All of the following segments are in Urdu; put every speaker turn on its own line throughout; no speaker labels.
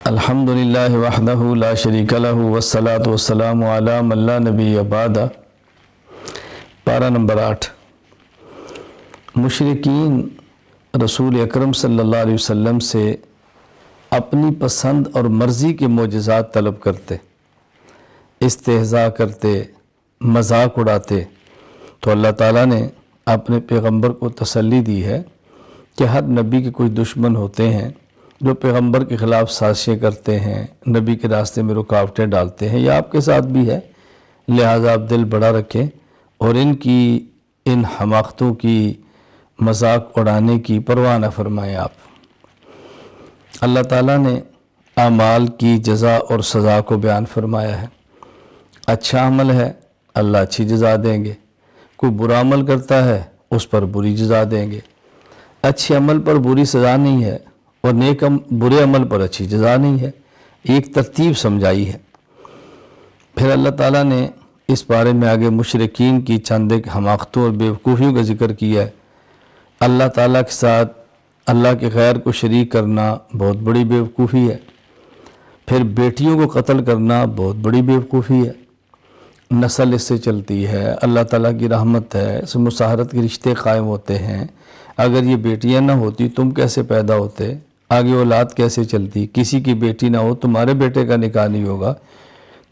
الحمدللہ وحدہ لا شریک لہ والصلاة والسلام علی من لا نبی بعدہ۔ پارہ نمبر 8۔ مشرکین رسول اکرم صلی اللہ علیہ وسلم سے اپنی پسند اور مرضی کے معجزات طلب کرتے، استہزاء کرتے، مذاق اڑاتے، تو اللہ تعالیٰ نے اپنے پیغمبر کو تسلی دی ہے کہ ہر نبی کے کوئی دشمن ہوتے ہیں جو پیغمبر کے خلاف سازشیں کرتے ہیں، نبی کے راستے میں رکاوٹیں ڈالتے ہیں، یہ آپ کے ساتھ بھی ہے، لہٰذا آپ دل بڑا رکھیں اور ان حماقتوں کی مذاق اڑانے کی پرواہ نہ فرمائیں آپ۔ اللہ تعالیٰ نے اعمال کی جزا اور سزا کو بیان فرمایا ہے۔ اچھا عمل ہے، اللہ اچھی جزا دیں گے، کوئی برا عمل کرتا ہے اس پر بری جزا دیں گے، اچھے عمل پر بری سزا نہیں ہے اور برے عمل پر اچھی جزا نہیں ہے، ایک ترتیب سمجھائی ہے۔ پھر اللہ تعالیٰ نے اس بارے میں آگے مشرکین کی چند ایک حماقتوں اور بیوقوفیوں کا ذکر کیا ہے۔ اللہ تعالیٰ کے ساتھ اللہ کے غیر کو شریک کرنا بہت بڑی بیوقوفی ہے، پھر بیٹیوں کو قتل کرنا بہت بڑی بیوقوفی ہے، نسل اس سے چلتی ہے، اللہ تعالیٰ کی رحمت ہے، اس مساہرت کے رشتے قائم ہوتے ہیں، اگر یہ بیٹیاں نہ ہوتی تم کیسے پیدا ہوتے، آگے اولاد کیسے چلتی، کسی کی بیٹی نہ ہو تمہارے بیٹے کا نکاح نہیں ہوگا،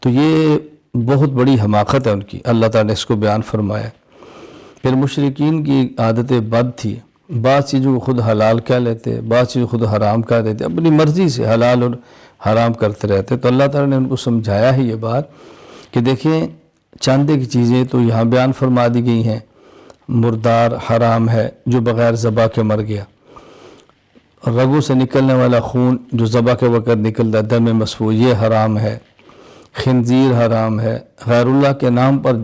تو یہ بہت بڑی حماقت ہے ان کی، اللہ تعالیٰ نے اس کو بیان فرمایا۔ پھر مشرکین کی عادت بد تھی، بعض چیزوں کو خود حلال کہہ لیتے، بعض چیزوں کو خود حرام کہہ دیتے، اپنی مرضی سے حلال اور حرام کرتے رہتے، تو اللہ تعالیٰ نے ان کو سمجھایا ہے یہ بات کہ دیکھیں چاندے کی چیزیں تو یہاں بیان فرما دی گئی ہیں، مردار حرام ہے جو بغیر ذبح کے مر گیا، رگوں سے نکلنے والا خون جو ذبح کے وقت نکلتا دم مسفوح یہ حرام ہے، خنزیر حرام ہے، غیر اللہ کے نام پر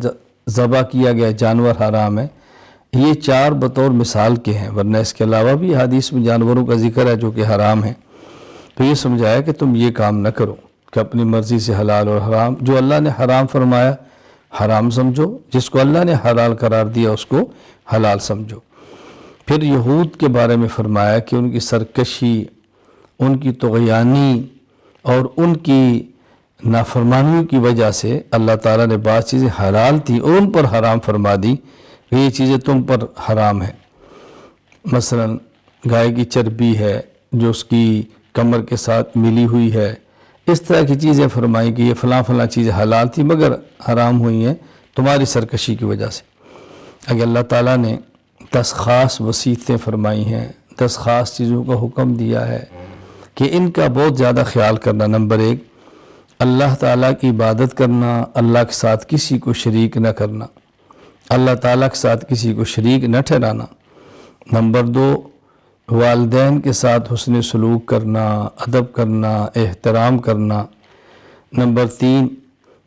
ذبح کیا گیا جانور حرام ہے۔ یہ چار بطور مثال کے ہیں، ورنہ اس کے علاوہ بھی حدیث میں جانوروں کا ذکر ہے جو کہ حرام ہیں۔ تو یہ سمجھایا کہ تم یہ کام نہ کرو کہ اپنی مرضی سے حلال اور حرام، جو اللہ نے حرام فرمایا حرام سمجھو، جس کو اللہ نے حلال قرار دیا اس کو حلال سمجھو۔ پھر یہود کے بارے میں فرمایا کہ ان کی سرکشی، ان کی طغیانی اور ان کی نافرمانیوں کی وجہ سے اللہ تعالیٰ نے بعض چیزیں حلال تھیں اور ان پر حرام فرما دی کہ یہ چیزیں تم پر حرام ہیں۔ مثلا گائے کی چربی ہے جو اس کی کمر کے ساتھ ملی ہوئی ہے، اس طرح کی چیزیں فرمائی کہ یہ فلاں فلاں چیزیں حلال تھی مگر حرام ہوئی ہیں تمہاری سرکشی کی وجہ سے۔ اگر اللہ تعالیٰ نے 10 خاص وصیتیں فرمائی ہیں، 10 خاص چیزوں کا حکم دیا ہے کہ ان کا بہت زیادہ خیال کرنا۔ نمبر 1 اللہ تعالیٰ کی عبادت کرنا، اللہ کے ساتھ کسی کو شریک نہ کرنا، اللہ تعالیٰ کے ساتھ کسی کو شریک نہ ٹھہرانا۔ نمبر 2 والدین کے ساتھ حسن سلوک کرنا، ادب کرنا، احترام کرنا۔ نمبر 3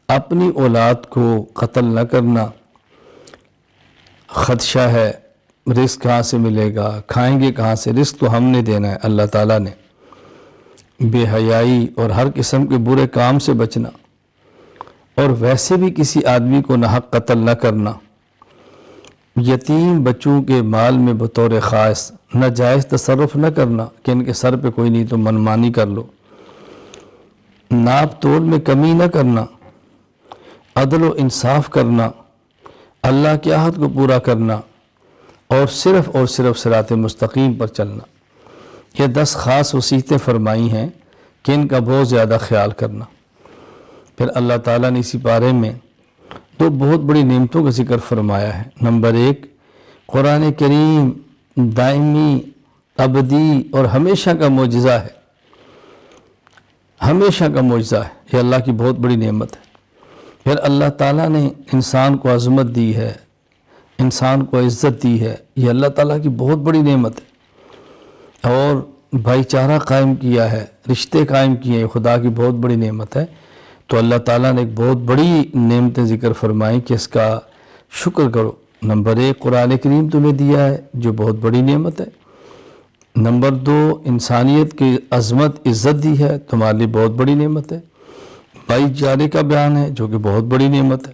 اپنی اولاد کو قتل نہ کرنا، خدشہ ہے رزق کہاں سے ملے گا، کھائیں گے کہاں سے، رزق تو ہم نے دینا ہے اللہ تعالیٰ نے۔ بے حیائی اور ہر قسم کے برے کام سے بچنا، اور ویسے بھی کسی آدمی کو ناحق قتل نہ کرنا۔ یتیم بچوں کے مال میں بطور خاص ناجائز تصرف نہ کرنا کہ ان کے سر پہ کوئی نہیں تو منمانی کر لو۔ ناپ تول میں کمی نہ کرنا، عدل و انصاف کرنا، اللہ کے عہد کو پورا کرنا اور صرف صراط مستقیم پر چلنا۔ یہ 10 خاص وصیتیں فرمائی ہیں کہ ان کا بہت زیادہ خیال کرنا۔ پھر اللہ تعالیٰ نے اسی بارے میں 2 بہت بڑی نعمتوں کا ذکر فرمایا ہے۔ نمبر 1 قرآن کریم دائمی، ابدی اور ہمیشہ کا معجزہ ہے، ہمیشہ کا معجزہ ہے، یہ اللہ کی بہت بڑی نعمت ہے۔ پھر اللہ تعالیٰ نے انسان کو عظمت دی ہے، انسان کو عزت دی ہے، یہ اللہ تعالیٰ کی بہت بڑی نعمت ہے۔ اور بھائی چارہ قائم کیا ہے، رشتے قائم کیے ہیں، خدا کی بہت بڑی نعمت ہے۔ تو اللہ تعالیٰ نے ایک بہت بڑی نعمتیں ذکر فرمائیں کہ اس کا شکر کرو۔ نمبر 1 قرآن کریم تمہیں دیا ہے جو بہت بڑی نعمت ہے۔ نمبر 2 انسانیت کی عظمت عزت دی ہے، تمہارے لیے بہت بڑی نعمت ہے۔ بھائی چارے کا بیان ہے جو کہ بہت بڑی نعمت ہے۔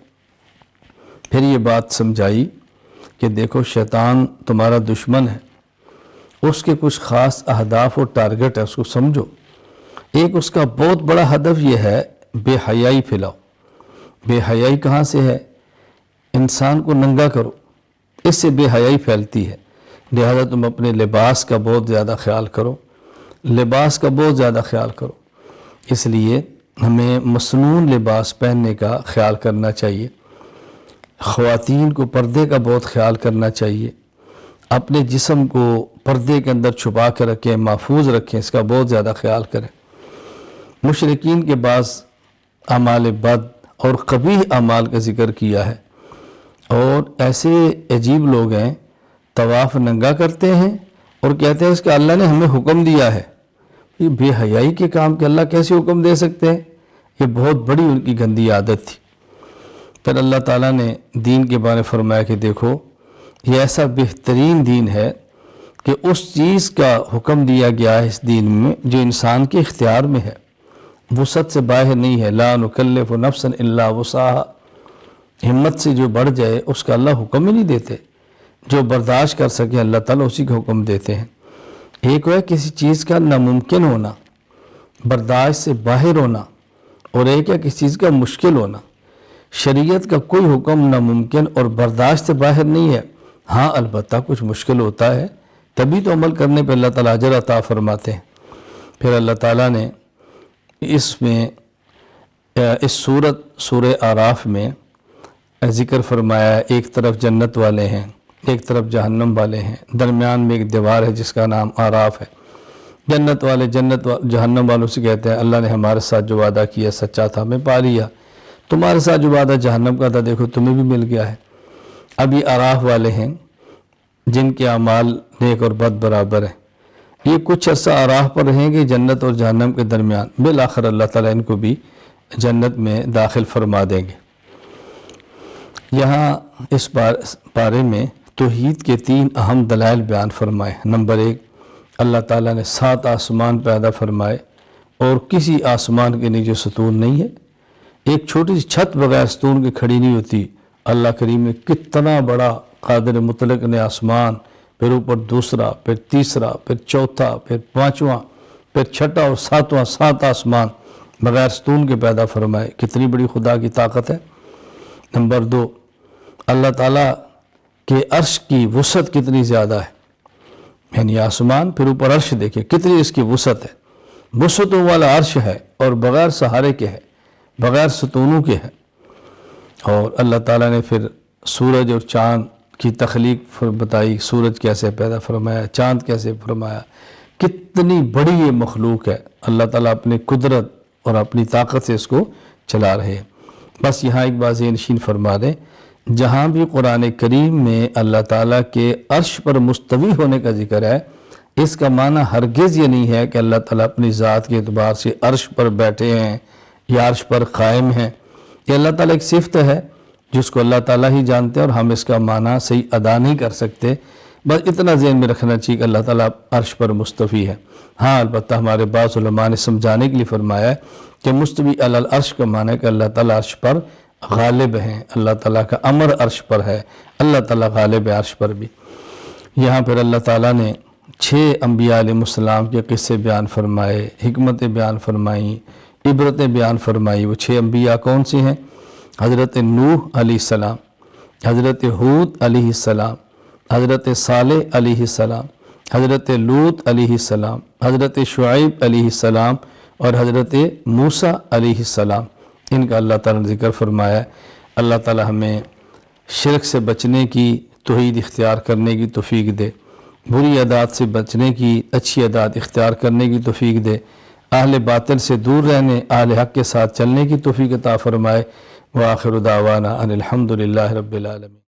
پھر یہ بات سمجھائی کہ دیکھو شیطان تمہارا دشمن ہے، اس کے کچھ خاص اہداف اور ٹارگٹ ہے، اس کو سمجھو۔ ایک اس کا بہت بڑا ہدف یہ ہے بے حیائی پھیلاؤ۔ بے حیائی کہاں سے ہے؟ انسان کو ننگا کرو، اس سے بے حیائی پھیلتی ہے۔ لہذا تم اپنے لباس کا بہت زیادہ خیال کرو، لباس کا بہت زیادہ خیال کرو۔ اس لیے ہمیں مصنون لباس پہننے کا خیال کرنا چاہیے۔ خواتین کو پردے کا بہت خیال کرنا چاہیے، اپنے جسم کو پردے کے اندر چھپا کے رکھیں، محفوظ رکھیں، اس کا بہت زیادہ خیال کریں۔ مشرکین کے بعض اعمال بد اور قبیح اعمال کا ذکر کیا ہے، اور ایسے عجیب لوگ ہیں طواف ننگا کرتے ہیں اور کہتے ہیں اس کا اللہ نے ہمیں حکم دیا ہے۔ یہ بے حیائی کے کام کے اللہ کیسے حکم دے سکتے ہیں؟ یہ بہت بڑی ان کی گندی عادت تھی۔ پھر اللہ تعالیٰ نے دین کے بارے فرمایا کہ دیکھو یہ ایسا بہترین دین ہے کہ اس چیز کا حکم دیا گیا ہے اس دین میں جو انسان کے اختیار میں ہے، وسعت سے باہر نہیں ہے۔ لا نکلف نفسا الا وسعها، ہمت سے جو بڑھ جائے اس کا اللہ حکم ہی نہیں دیتے، جو برداشت کر سکے اللہ تعالیٰ اسی کا حکم دیتے ہیں۔ ایک ہے کسی چیز کا ناممکن ہونا، برداشت سے باہر ہونا، اور ایک ہے کسی چیز کا مشکل ہونا۔ شریعت کا کوئی حکم ناممکن اور برداشت سے باہر نہیں ہے، ہاں البتہ کچھ مشکل ہوتا ہے، تبھی تو عمل کرنے پہ اللہ تعالیٰ اجر عطا فرماتے ہیں۔ پھر اللہ تعالیٰ نے اس سورہ اعراف میں ذکر فرمایا ہے، ایک طرف جنت والے ہیں، ایک طرف جہنم والے ہیں، درمیان میں ایک دیوار ہے جس کا نام اعراف ہے۔ جنت والے جہنم والوں سے کہتے ہیں اللہ نے ہمارے ساتھ جو وعدہ کیا سچا تھا، ہمیں پا لیا، تمہارے ساتھ جو وعدہ جہنم کا تھا دیکھو تمہیں بھی مل گیا ہے۔ اب یہ اعراف والے ہیں جن کے اعمال نیک اور بد برابر ہیں، یہ کچھ عرصہ اعراف پر رہیں گے جنت اور جہنم کے درمیان، بالآخر اللہ تعالیٰ ان کو بھی جنت میں داخل فرما دیں گے۔ یہاں اس بارے میں توحید کے 3 اہم دلائل بیان فرمائے۔ نمبر 1، اللہ تعالیٰ نے 7 آسمان پیدا فرمائے اور کسی آسمان کے نیچے ستون نہیں ہے، ایک چھوٹی سی چھت بغیر ستون کے کھڑی نہیں ہوتی۔ اللہ کریم نے کتنا بڑا قادر مطلق نے آسمان، پھر اوپر دوسرا، پھر تیسرا، پھر چوتھا، پھر 5واں، پھر 6واں اور 7واں، 7 آسمان بغیر ستون کے پیدا فرمائے۔ کتنی بڑی خدا کی طاقت ہے۔ نمبر 2، اللہ تعالیٰ کہ عرش کی وسعت کتنی زیادہ ہے، یعنی آسمان پھر اوپر عرش دیکھیں کتنی اس کی وسعت ہے، وسعتوں والا عرش ہے اور بغیر سہارے کے ہے، بغیر ستونوں کے ہے۔ اور اللہ تعالیٰ نے پھر سورج اور چاند کی تخلیق بتائی، سورج کیسے پیدا فرمایا، چاند کیسے فرمایا، کتنی بڑی یہ مخلوق ہے۔ اللہ تعالیٰ اپنی قدرت اور اپنی طاقت سے اس کو چلا رہے ہیں۔ بس یہاں ایک بات ذہن نشین فرما دیں، جہاں بھی قرآن کریم میں اللہ تعالیٰ کے عرش پر مستوی ہونے کا ذکر ہے، اس کا معنی ہرگز یہ نہیں ہے کہ اللہ تعالیٰ اپنی ذات کے اعتبار سے عرش پر بیٹھے ہیں یا عرش پر قائم ہیں۔ یہ اللہ تعالیٰ ایک صفت ہے جس کو اللہ تعالیٰ ہی جانتے ہیں اور ہم اس کا معنی صحیح ادا نہیں کر سکتے۔ بس اتنا ذہن میں رکھنا چاہیے کہ اللہ تعالیٰ عرش پر مستوی ہے۔ ہاں البتہ ہمارے بعض علماء نے سمجھانے کے لیے فرمایا ہے کہ مستوی علی العرش کا معنی ہے کہ اللہ تعالیٰ عرش پر غالب ہیں، اللہ تعالیٰ کا امر عرش پر ہے، اللہ تعالیٰ غالب ہے عرش پر بھی۔ یہاں پھر اللہ تعالیٰ نے 6 انبیاء علیہ السلام کے قصے بیان فرمائے، حکمتیں بیان فرمائیں، عبرتیں بیان فرمائی۔ وہ 6 انبیاء کون سے ہیں؟ حضرت نوح علیہ السلام، حضرت ہود علیہ السلام، حضرت صالح علیہ السلام، حضرت لوط علیہ السلام، حضرت شعیب علیہ السلام اور حضرت موسیٰ علیہ السلام۔ ان کا اللہ تعالیٰ نے ذکر فرمایا ہے۔ اللہ تعالیٰ ہمیں شرک سے بچنے کی، توحید اختیار کرنے کی توفیق دے، بری عادات سے بچنے کی، اچھی عادات اختیار کرنے کی توفیق دے، اہل باطل سے دور رہنے، اہل حق کے ساتھ چلنے کی توفیق عطا فرمائے۔ وآخر دعوانا ان الحمد للہ رب العالمین۔